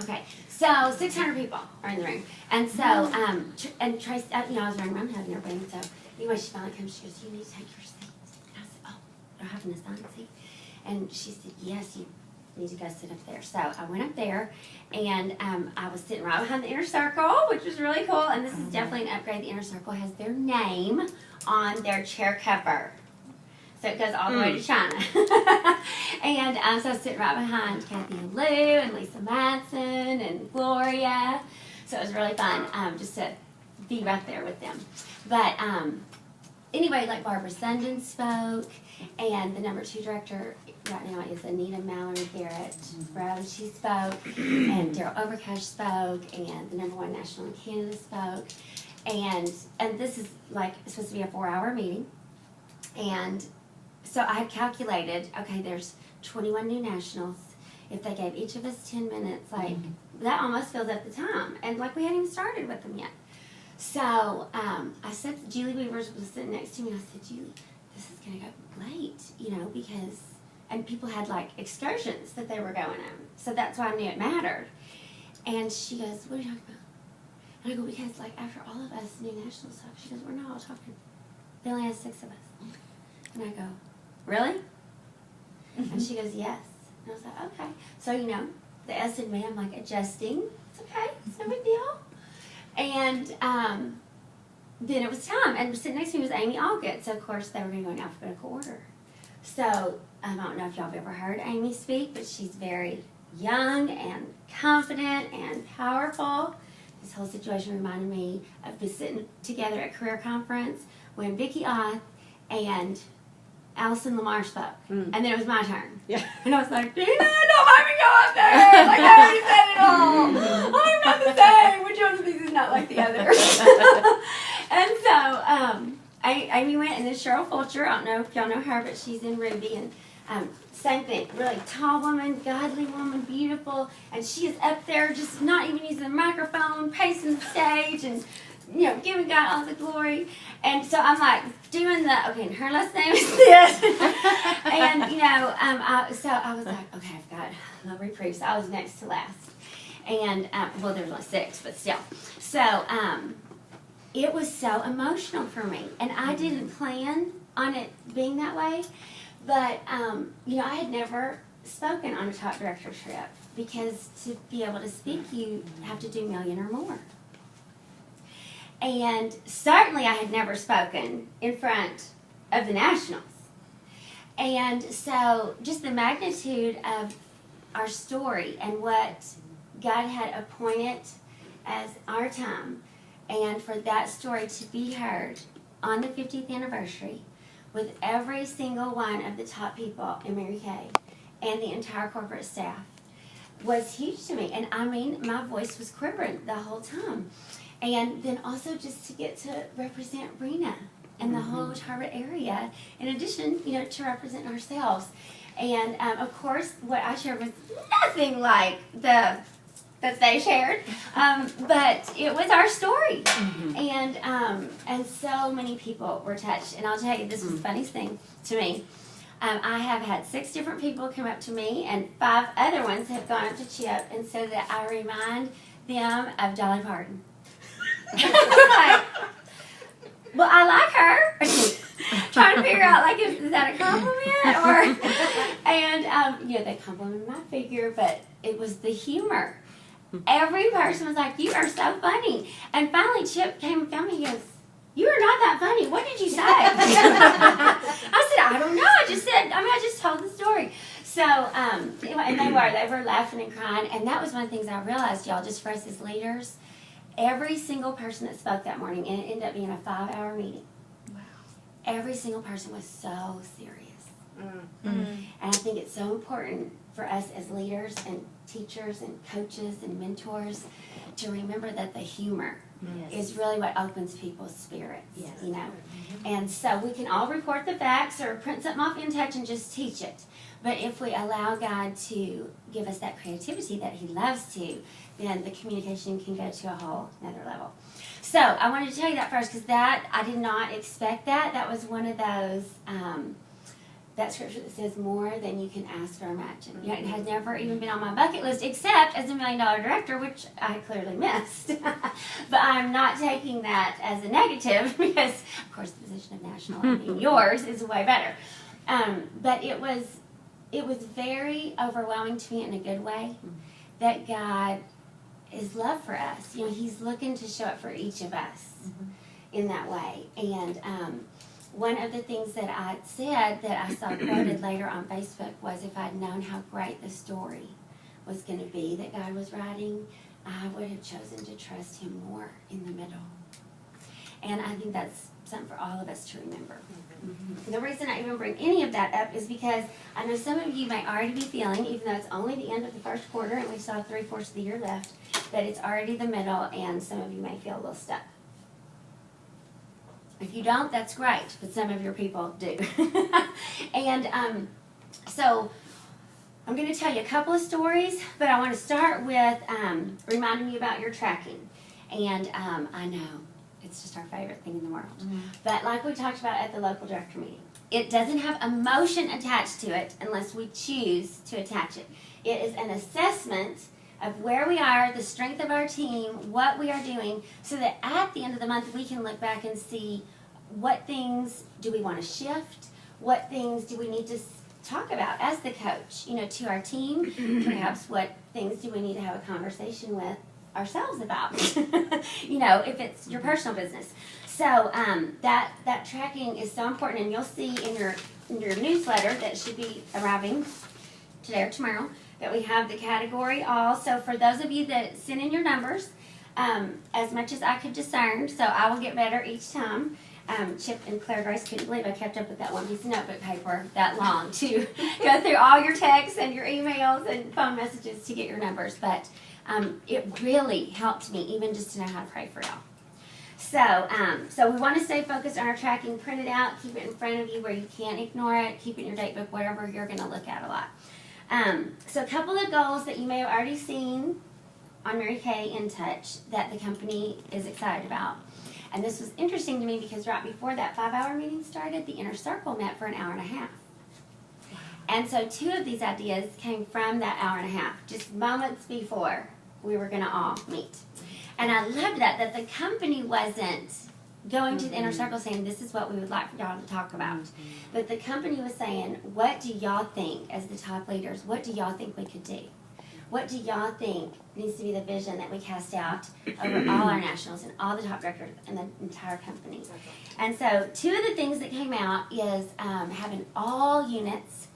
Okay, so 600 people are in the room, and so and Tracy, you know, I was running around hugging everybody. So anyway, she finally comes. She goes, "You need to take your seat." And I said, "Oh, do I have an assigned seat?" And she said, "Yes, you need to go sit up there." So I went up there, and I was sitting right behind the inner circle, which was really cool. And this is definitely an upgrade. The inner circle has their name on their chair cover. So it goes all the way to China. And so I was sitting right behind Kathy and Lou and Lisa Madsen and Gloria. So it was really fun just to be right there with them. But anyway, like Barbara Sundin spoke, and the number 2 director right now is Anita Mallory Garrett Brown. She spoke, and Daryl Overcash spoke, and the number 1 national in Canada spoke. And this is like supposed to be a 4-hour meeting. And so I had calculated, okay, there's 21 new nationals. If they gave each of us 10 minutes, like, that almost fills up the time. And, like, we hadn't even started with them yet. So I said, Julie Weavers was sitting next to me, and I said, Julie, this is going to go late, you know, because, and people had, like, excursions that they were going on. So that's why I knew it mattered. And she goes, what are you talking about? And I go, because, like, after all of us new nationals talk, she goes, we're not all talking. They only have 6 of us. And I go, really? And she goes, yes. And I was like, okay. So, you know, the S in me, I'm like adjusting. It's okay. It's no big deal. And then it was time. And sitting next to me was Amy Allgood. So, of course, they were going to go in alphabetical order. So, I don't know if y'all have ever heard Amy speak, but she's very young and confident and powerful. This whole situation reminded me of us sitting together at Career Conference when Vicki Oth and Allison Lamar spoke, and then it was my turn. Yeah. And I was like, Dina, don't let me go up there. Like, I already said it all. I'm not the same. Which one of these is not like the other? And so Amy went, and then Cheryl Fulcher, I don't know if y'all know her, but she's in Ruby, and same thing, really tall woman, godly woman, beautiful, and she is up there just not even using the microphone, pacing the stage, and you know, giving God all the glory. And so I'm like doing okay, and her last name is this. And, you know, so I was like, okay, I've got a reprieve. So I was next to last. And, well, there was only 6, but still. So it was so emotional for me. And I didn't plan on it being that way. But, you know, I had never spoken on a top director trip. Because to be able to speak, you have to do 1 million or more. And certainly I had never spoken in front of the Nationals. And so just the magnitude of our story and what God had appointed as our time, and for that story to be heard on the 50th anniversary with every single one of the top people in Mary Kay and the entire corporate staff was huge to me. And I mean, my voice was quivering the whole time. And then also just to get to represent Rena and the whole Tarbert area, in addition, you know, to represent ourselves. And of course, what I shared was nothing like that they shared, but it was our story. And so many people were touched. And I'll tell you, this was the funniest thing to me. I have had 6 different people come up to me, and 5 other ones have gone up to Chip and said that I remind them of Dolly Parton. Like, well, I like her. Trying to figure out, like, is that a compliment? And, you know, they complimented my figure, but it was the humor. Every person was like, you are so funny. And finally, Chip came and found me. He goes, you are not that funny. What did you say? I said, I don't know. I just told the story. So, and they were laughing and crying. And that was one of the things I realized, y'all, just for us as leaders. Every single person that spoke that morning, and it ended up being a 5-hour meeting. Wow. Every single person was so serious. And I think it's so important for us as leaders and teachers and coaches and mentors to remember that the humor is really what opens people's spirits, you know. And so we can all report the facts or print something off in touch and just teach it. But if we allow God to give us that creativity that He loves to, then the communication can go to a whole another level. So I wanted to tell you that first, because that I did not expect that. That was one of those that scripture that says more than you can ask or imagine. You know, it has never even been on my bucket list, except as a $1 million director, which I clearly missed. But I'm not taking that as a negative because, of course, the position of national, I mean, yours is way better. But it was very overwhelming to me in a good way that God is love for us. You know, He's looking to show up for each of us in that way. And one of the things that I said that I saw quoted later on Facebook was, if I'd known how great the story was going to be that God was writing, I would have chosen to trust Him more in the middle. And I think that's something for all of us to remember. The reason I even bring any of that up is because I know some of you may already be feeling, even though it's only the end of the first quarter and we still have 3/4 of the year left, that it's already the middle and some of you may feel a little stuck. If you don't, that's great, but some of your people do. And so I'm going to tell you a couple of stories, but I want to start with reminding you about your tracking. And I know it's just our favorite thing in the world. But like we talked about at the local director meeting, it doesn't have emotion attached to it unless we choose to attach it. It is an assessment of where we are, the strength of our team, what we are doing, so that at the end of the month we can look back and see what things do we want to shift, what things do we need to talk about as the coach, you know, to our team, perhaps what things do we need to have a conversation with ourselves about, you know, if it's your personal business. So that tracking is so important, and you'll see in your newsletter that should be arriving today or tomorrow that we have the category all. So for those of you that send in your numbers, as much as I could discern, so I will get better each time. Chip and Claire Grace couldn't believe I kept up with that one piece of notebook paper that long to go through all your texts and your emails and phone messages to get your numbers. But it really helped me even just to know how to pray for y'all. So we want to stay focused on our tracking. Print it out, keep it in front of you where you can't ignore it. Keep it in your date book, whatever you're going to look at a lot. So a couple of goals that you may have already seen on Mary Kay In Touch that the company is excited about. And this was interesting to me because right before that 5-hour meeting started, the Inner Circle met for an hour and a half. And so 2 of these ideas came from that hour and a half, just moments before we were going to all meet. And I loved that the company wasn't going to the Inner Circle saying, this is what we would like for y'all to talk about. But the company was saying, what do y'all think as the top leaders? What do y'all think we could do? What do y'all think needs to be the vision that we cast out over all our nationals and all the top directors and the entire company? And so 2 of the things that came out is having all units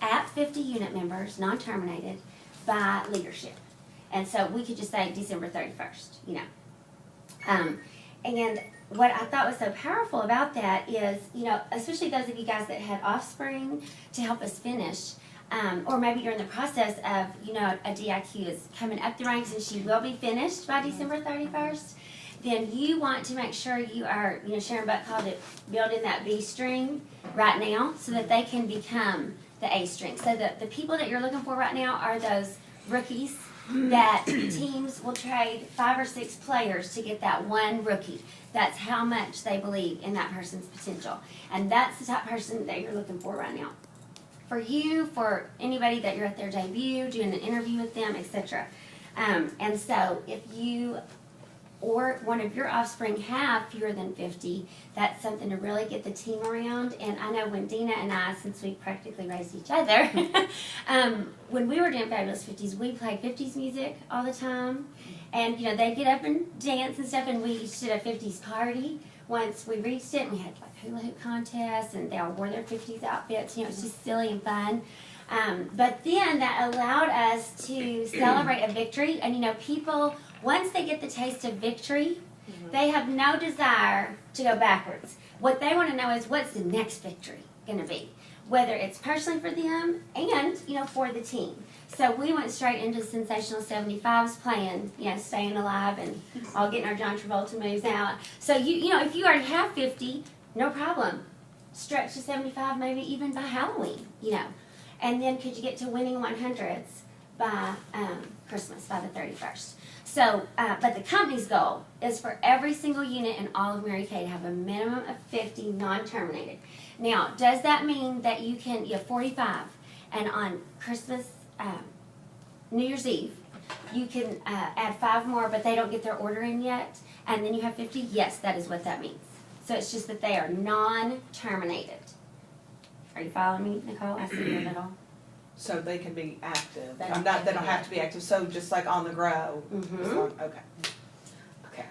at 50 unit members, non-terminated, by leadership. And so we could just say December 31st, you know. And what I thought was so powerful about that is, you know, especially those of you guys that had offspring to help us finish, or maybe you're in the process of, you know, a DIQ is coming up the ranks and she will be finished by December 31st, then you want to make sure you are, you know, Sharon Buck called it building that B string right now so that they can become the A string. So the people that you're looking for right now are those rookies that teams will trade 5 or 6 players to get that one rookie. That's how much they believe in that person's potential. And that's the type of person that you're looking for right now. For you, for anybody that you're at their debut, doing an interview with them, etc. And so if you or one of your offspring have fewer than 50, that's something to really get the team around. And I know when Dina and I, since we practically raised each other, when we were doing Fabulous 50s, we played 50s music all the time. And, you know, they'd get up and dance and stuff, and we each did a 50s party. Once we reached it, and we had like hula hoop contests, and they all wore their 50s outfits. You know, it was just silly and fun. But then that allowed us to celebrate a victory. And, you know, people, once they get the taste of victory, they have no desire to go backwards. What they want to know is, what's the next victory going to be? Whether it's personally for them and, you know, for the team. So we went straight into Sensational 75s playing, you know, Staying Alive and all getting our John Travolta moves out. So, you know, if you already have 50, no problem. Stretch to 75 maybe even by Halloween, you know. And then could you get to winning 100s by Christmas by the 31st. So, but the company's goal is for every single unit in all of Mary Kay to have a minimum of 50 non-terminated. Now, does that mean that you have 45, and on Christmas, New Year's Eve, you can add 5 more, but they don't get their order in yet, and then you have 50? Yes, that is what that means. So it's just that they are non-terminated. Are you following me, Nicole? I see you a little. So they can be active. They They don't have to be active. So just like on the grow. Mhm. as long- okay. Okay.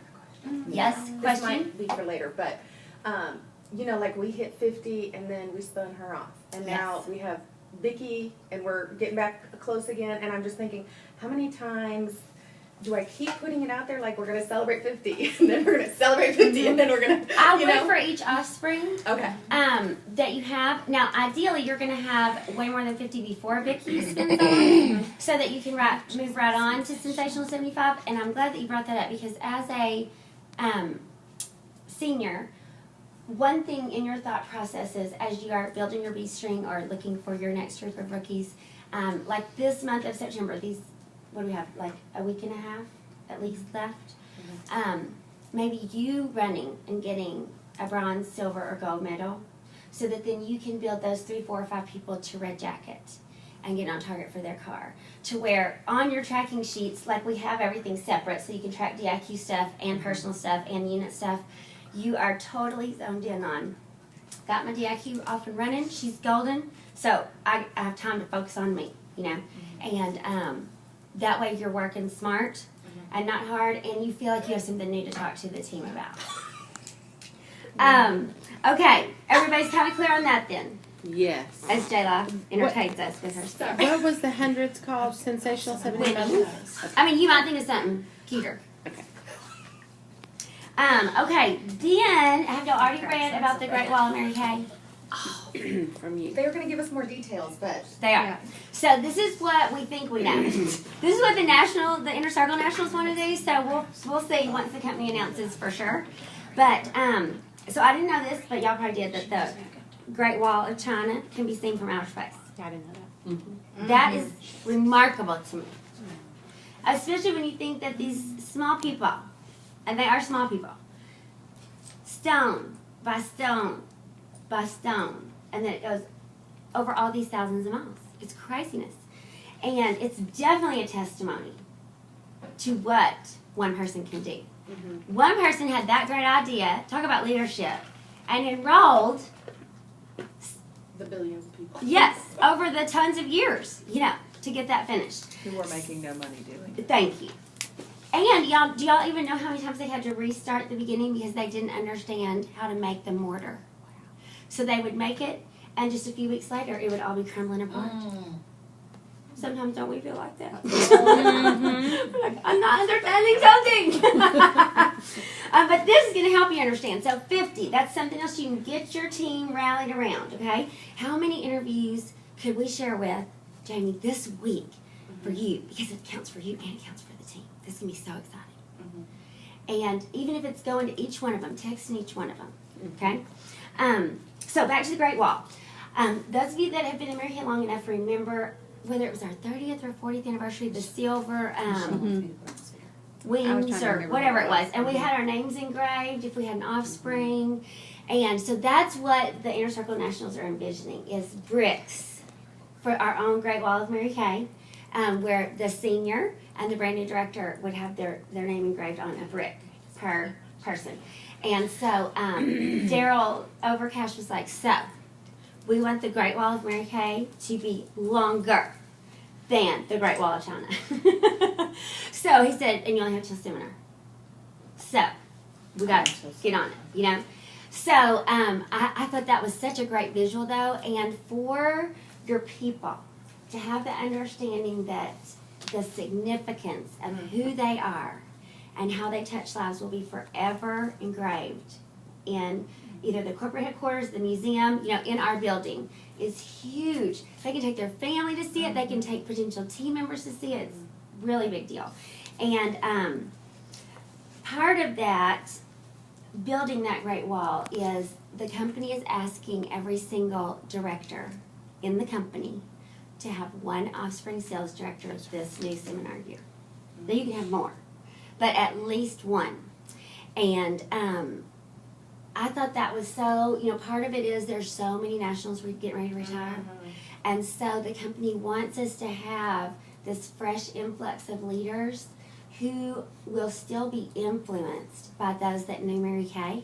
Yes, This question? might be for later, but, you know, like we hit 50 and then we spun her off. And now Yes. we have Vicky and we're getting back close again. And I'm just thinking, how many times do I keep putting it out there like we're going to celebrate 50 and then we're going to celebrate 50 and then we're going to, I you would know? for each offspring Okay. that you have. Now, ideally, you're going to have way more than 50 before Vicky spins on, so that you can move right on to Sensational 75. And I'm glad that you brought that up, because as a senior, one thing in your thought process is, as you are building your B string or looking for your next group of rookies, like this month of September, what do we have, like a week and a half at least left? Maybe you running and getting a bronze, silver, or gold medal, so that then you can build those 3, 4, or 5 people to red jacket and get on target for their car. To where on your tracking sheets, like we have everything separate, so you can track DIQ stuff and personal stuff and unit stuff. You are totally zoned in on, got my DIQ off and running, she's golden, so I have time to focus on me, you know? And that way you're working smart and not hard, and you feel like you have something new to talk to the team about. Okay, everybody's kind of clear on that then, Yes. as Jayla entertains us with her stuff. What was the hundreds called? Sensational 75? Winning. I mean, you might think of something cuter. Okay. Okay, then, have y'all already read about the Great Wall of Mary Kay? From you. They were going to give us more details, but. They are. So this is what we think we know. This is what the Inner Circle Nationals want to do. So we'll see once the company announces for sure. But so I didn't know this, but y'all probably did, that the Great Wall of China can be seen from outer space. I didn't know that. That is remarkable to me, especially when you think that these small people, and they are small people, stone by stone by stone, and then it goes over all these thousands of miles. It's craziness. And it's definitely a testimony to what one person can do. Mm-hmm. One person had that great idea, talk about leadership, and enrolled, The billions of people. yes, over the tons of years, you know, to get that finished. Who are making no money doing it. Thank you. And y'all, do y'all even know how many times they had to restart the beginning because they didn't understand how to make the mortar? So they would make it, and just a few weeks later, it would all be crumbling apart. Sometimes don't we feel like that? Like, I'm not understanding something. But this is going to help you understand. So 50, that's something else you can get your team rallied around, okay? How many interviews could we share with Jamie this week for you? Because it counts for you and it counts for the team. This is going to be so exciting. And even if it's going to each one of them, texting each one of them, okay? So back to the Great Wall. Those of you that have been in Mary Kay long enough remember, whether it was our 30th or 40th anniversary, the silver wings or whatever it was. And we had our names engraved if we had an offspring. And so that's what the Inner Circle Nationals are envisioning, is bricks for our own Great Wall of Mary Kay, where the senior and the brand new director would have their name engraved on a brick per person. And so Daryl Overcash was like, so we want the Great Wall of Mary Kay to be longer than the Great Wall of China. So he said, and you only have till seminar. So we got to get on it, you know. So I thought that was such a great visual, though, and for your people to have the understanding that the significance of who they are and how they touch lives will be forever engraved in either the corporate headquarters, the museum, you know, in our building, is huge. They can take their family to see it. They can take potential team members to see it. It's a really big deal. And part of that, building that Great Wall, is the company is asking every single director in the company to have one Offspring sales director this new seminar year. Now you can have more, but at least one. And I thought that was so, part of it is there's so many nationals getting ready to retire. And so the company wants us to have this fresh influx of leaders who will still be influenced by those that knew Mary Kay.